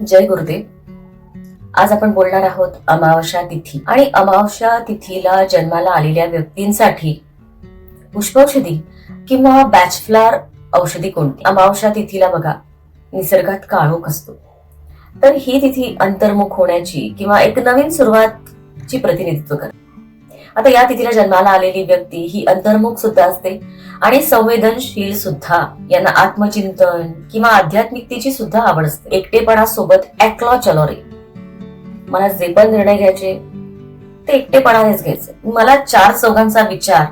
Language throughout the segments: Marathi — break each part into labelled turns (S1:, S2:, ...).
S1: जय गुरुदेव. आज आपण बोलणार आहोत अमावस्या तिथी आणि अमावस्या तिथीला जन्माला आलेल्या व्यक्तींसाठी पुष्पौषधी किंवा बॅचफ्लॉवर औषधी कोणती. अमावस्या तिथीला बघा, निसर्गात काळोख असतो, तर ही तिथी अंतर्मुख होण्याची किंवा एक नवीन सुरुवातची प्रतिनिधित्व करते. आता या तिथीला जन्माला आलेली व्यक्ती ही अंतर्मुख सुद्धा असते आणि संवेदनशील सुद्धा. यांना आत्मचिंतन किंवा आध्यात्मिकतेची सुद्धा आवड असते. एकटेपणा सोबत ऍक्लॉ चलो रे, मला जे पण निर्णय घ्यायचे ते एकटेपणानेच घ्यायचे, मला चार चौघांचा विचार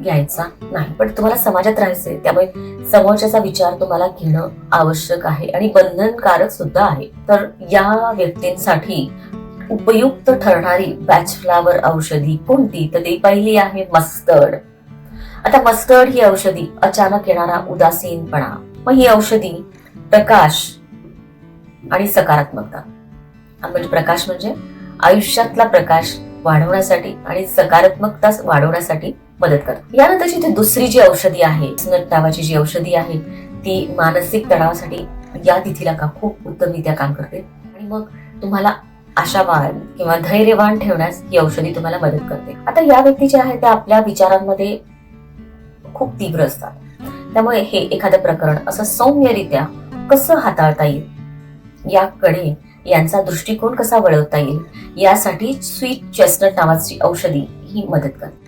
S1: घ्यायचा नाही. पण तुम्हाला समाजात राहायचंय, त्यामुळे समोरच्याचा विचार तुम्हाला घेणं आवश्यक आहे आणि बंधनकारक सुद्धा आहे. तर या व्यक्तींसाठी उपयुक्त ठरणारी बॅचफ्लॉवर औषधी कोणती, तर ती पहिली आहे मस्टर्ड. आता मस्टर्ड ही औषधी अचानक येणारा उदासीनपणा, मग ही औषधी प्रकाश आणि सकारात्मकता, म्हणजे प्रकाश म्हणजे आयुष्यातला प्रकाश वाढवण्यासाठी आणि सकारात्मकता वाढवण्यासाठी मदत करते. यानंतरची ती दुसरी जी औषधी आहे, चेस्टनट नावाची जी औषधी आहे, ती मानसिक तणावासाठी या तिथीला खूप उत्तमरित्या काम करते आणि मग तुम्हाला आशावान किंवा धैर्यवान ठेवण्यास ही औषधी तुम्हाला मदत करते. आता या व्यक्ती जे आहे त्या आपल्या विचारांमध्ये खूप तीव्र असतात, त्यामुळे हे एखादं प्रकरण असं सौम्यरित्या कसं हाताळता येईल याकडे यांचा दृष्टिकोन कसा वळवता येईल यासाठी स्वीट चेस्टनट नावाची औषधी ही मदत करते.